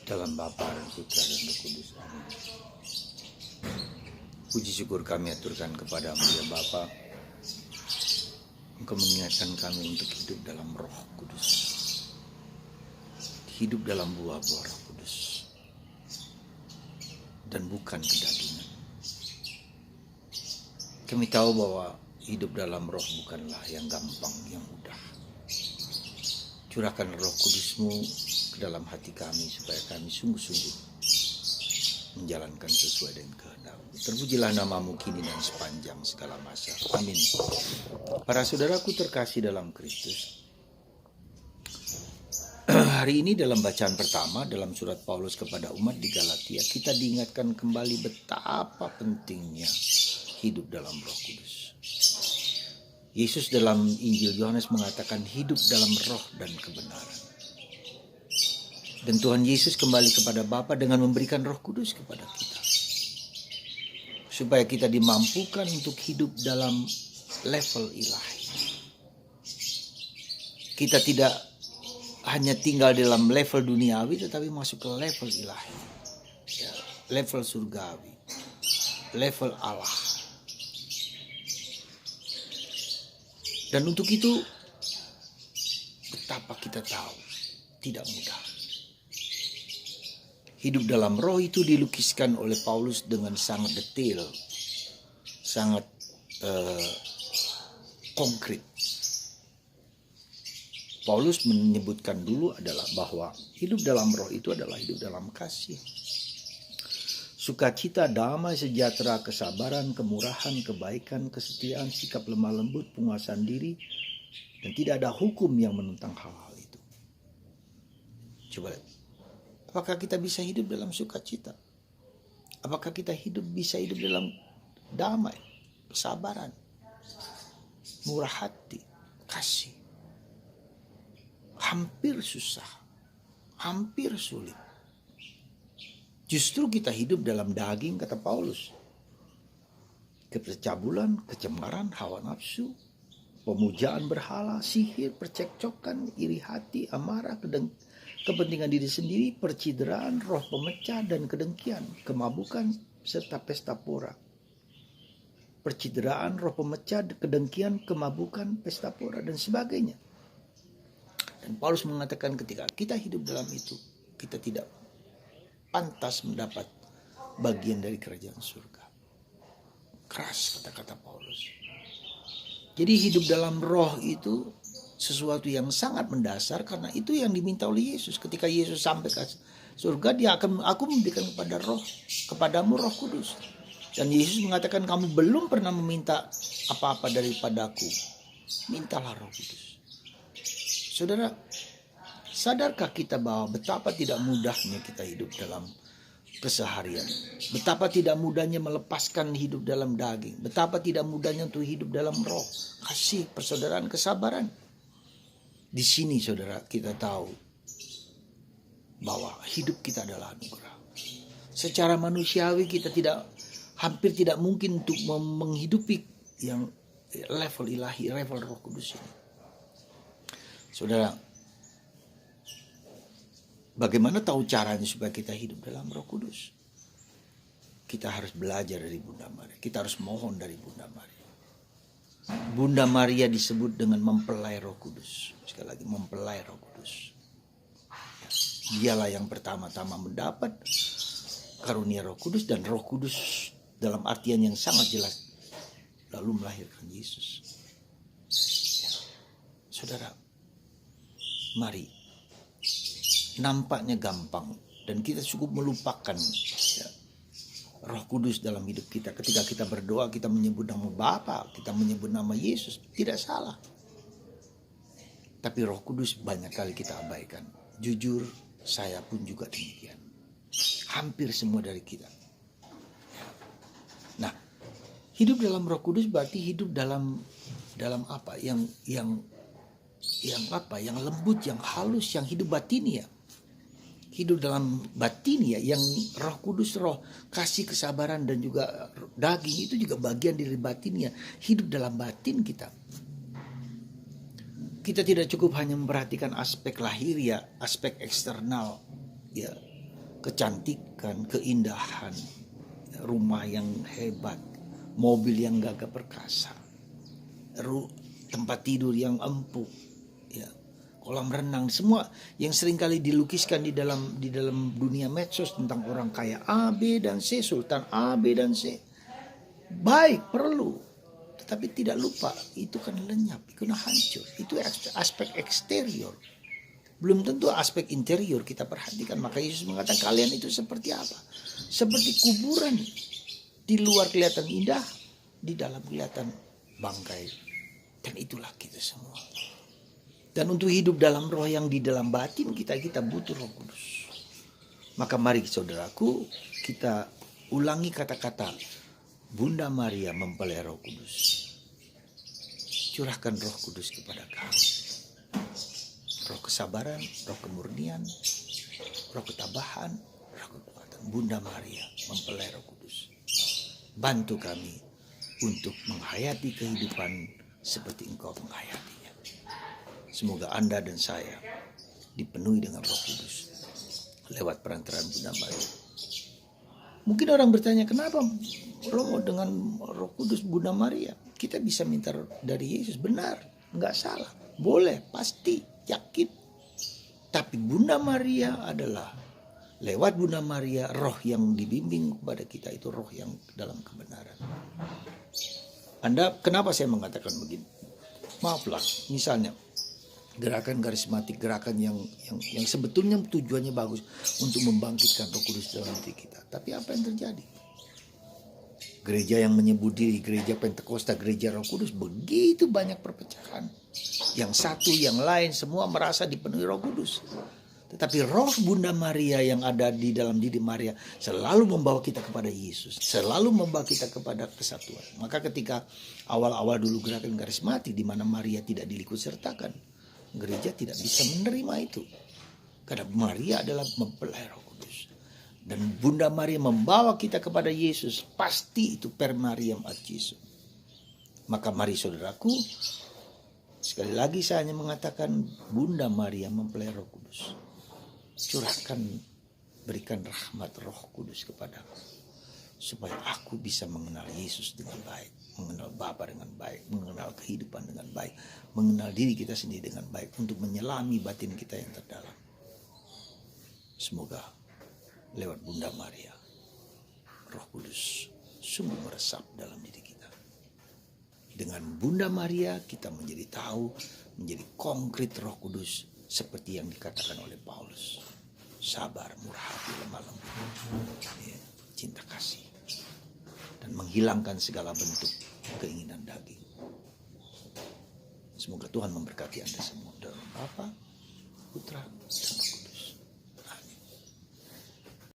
Dalam Bapa dan Putra dan Roh Kudus. Amin. Puji syukur kami aturkan kepadamu ya Bapa. Engkau mengingatkan kami untuk hidup dalam Roh Kudus. Hidup dalam buah-buah Roh Kudus. Dan bukan kedagingan. Kami tahu bahwa hidup dalam Roh bukanlah yang gampang, yang mudah. Curahkan Roh Kudus-Mu ke dalam hati kami supaya kami sungguh-sungguh menjalankan sesuai dengan kehendak-Mu. Terpujilah nama-Mu kini dan sepanjang segala masa. Amin. Para saudaraku terkasih dalam Kristus, hari ini dalam bacaan pertama dalam surat Paulus kepada umat di Galatia, kita diingatkan kembali betapa pentingnya hidup dalam Roh Kudus. Yesus dalam Injil Yohanes mengatakan hidup dalam roh dan kebenaran. Dan Tuhan Yesus kembali kepada Bapa dengan memberikan Roh Kudus kepada kita. Supaya kita dimampukan untuk hidup dalam level ilahi. Kita tidak hanya tinggal dalam level duniawi tetapi masuk ke level ilahi. Ya, level surgawi. Level Allah. Dan untuk itu betapa kita tahu tidak mudah. Hidup dalam roh itu dilukiskan oleh Paulus dengan sangat detail, sangat konkret. Paulus menyebutkan dulu adalah bahwa hidup dalam roh itu adalah hidup dalam kasih. Sukacita, damai, sejahtera, kesabaran, kemurahan, kebaikan, kesetiaan, sikap lemah lembut, penguasaan diri, dan tidak ada hukum yang menentang hal-hal itu. Coba lihat. Apakah kita bisa hidup dalam sukacita? Apakah kita bisa hidup dalam damai, kesabaran, murah hati, kasih? Hampir susah, hampir sulit. Justru kita hidup dalam daging, kata Paulus. Kepercabulan, kecemaran, hawa nafsu, pemujaan berhala, sihir, percekcokan, iri hati, amarah, kepentingan diri sendiri, percideraan, roh pemecah dan kedengkian, kemabukan, serta pesta pora. Percideraan, roh pemecah, kedengkian, kemabukan, pesta pora, dan sebagainya. Dan Paulus mengatakan ketika kita hidup dalam itu, kita tidak pantas mendapat bagian dari kerajaan surga. Keras kata-kata Paulus. Jadi hidup dalam roh itu sesuatu yang sangat mendasar karena itu yang diminta oleh Yesus. Ketika Yesus sampai ke surga, aku memberikan kepadamu Roh Kudus. Dan Yesus mengatakan kamu belum pernah meminta apa-apa daripadaku. Mintalah Roh Kudus. Saudara, sadarkah kita bahwa betapa tidak mudahnya kita hidup dalam keseharian? Betapa tidak mudahnya melepaskan hidup dalam daging. Betapa tidak mudahnya untuk hidup dalam roh. Kasih, persaudaraan, kesabaran. Di sini saudara kita tahu bahwa hidup kita adalah anugerah. Secara manusiawi kita hampir tidak mungkin untuk menghidupi yang level ilahi, level Roh Kudus ini. Saudara, bagaimana tahu caranya supaya kita hidup dalam Roh Kudus? Kita harus belajar dari Bunda Maria. Kita harus mohon dari Bunda Maria. Bunda Maria disebut dengan mempelai Roh Kudus. Sekali lagi, mempelai Roh Kudus. Dialah yang pertama-tama mendapat karunia Roh Kudus, dan Roh Kudus dalam artian yang sangat jelas lalu melahirkan Yesus. Saudara, mari. Nampaknya gampang dan kita cukup melupakan ya, Roh Kudus dalam hidup kita. Ketika kita berdoa, kita menyebut nama Bapa, kita menyebut nama Yesus, tidak salah. Tapi Roh Kudus banyak kali kita abaikan. Jujur, saya pun juga demikian. Hampir semua dari kita. Nah, hidup dalam Roh Kudus berarti hidup dalam apa? Yang apa? Yang lembut, yang halus, yang hidup batin ya. Hidup dalam batin ya, yang Roh Kudus, roh kasih, kesabaran dan juga daging itu juga bagian dari batinnya. Hidup dalam batin kita. Kita tidak cukup hanya memperhatikan aspek lahir ya, aspek eksternal ya, kecantikan, keindahan, rumah yang hebat, mobil yang gagah perkasa, tempat tidur yang empuk, ya, kolam renang, semua yang seringkali dilukiskan di dalam dunia medsos tentang orang kaya A, B, dan C, Sultan A, B, dan C. Baik, perlu, tetapi tidak lupa itu kan lenyap, itu kan hancur. Itu aspek eksterior. Belum tentu aspek interior kita perhatikan. Maka Yesus mengatakan kalian itu seperti apa? Seperti kuburan. Di luar kelihatan indah, di dalam kelihatan bangkai. Dan itulah kita semua. Dan untuk hidup dalam roh yang di dalam batin kita butuh Roh Kudus. Maka mari saudaraku, kita ulangi kata-kata Bunda Maria mempelai Roh Kudus. Curahkan Roh Kudus kepada kami. Roh kesabaran, roh kemurnian, roh ketabahan, roh kekuatan. Bunda Maria mempelai Roh Kudus. Bantu kami untuk menghayati kehidupan seperti Engkau menghayatinya. Semoga Anda dan saya dipenuhi dengan Roh Kudus lewat perantaraan Bunda Maria. Mungkin orang bertanya, kenapa Romo dengan Roh Kudus Bunda Maria? Kita bisa minta dari Yesus, benar, nggak salah, boleh, pasti, yakin. Tapi Bunda Maria adalah lewat Bunda Maria roh yang dibimbing kepada kita itu roh yang dalam kebenaran. Kenapa saya mengatakan begini? Maaflah, misalnya gerakan karismatik, gerakan yang sebetulnya tujuannya bagus untuk membangkitkan Roh Kudus dalam diri kita. Tapi apa yang terjadi? Gereja yang menyebut diri gereja Pentakosta, gereja Roh Kudus, begitu banyak perpecahan. Yang satu, yang lain, semua merasa dipenuhi Roh Kudus. Tetapi roh Bunda Maria yang ada di dalam diri Maria selalu membawa kita kepada Yesus. Selalu membawa kita kepada kesatuan. Maka ketika awal-awal dulu gerakan karismatik di mana Maria tidak diikutsertakan, gereja tidak bisa menerima itu. Karena Maria adalah mempelai Roh Kudus. Dan Bunda Maria membawa kita kepada Yesus. Pasti itu per Mariam ad Jesum. Maka mari saudaraku, sekali lagi saya hanya mengatakan Bunda Maria mempelai Roh Kudus. Curahkan, berikan rahmat Roh Kudus kepadaku. Supaya aku bisa mengenal Yesus dengan baik. Mengenal Bapa dengan baik. Mengenal kehidupan dengan baik. Mengenal diri kita sendiri dengan baik. Untuk menyelami batin kita yang terdalam. Semoga lewat Bunda Maria, Roh Kudus sungguh meresap dalam diri kita. Dengan Bunda Maria kita menjadi tahu, menjadi konkret Roh Kudus seperti yang dikatakan oleh Paulus. Sabar, murah hati, lemah lembut, cinta kasih, dan menghilangkan segala bentuk keinginan daging. Semoga Tuhan memberkati Anda semua dalam Bapa, Putra,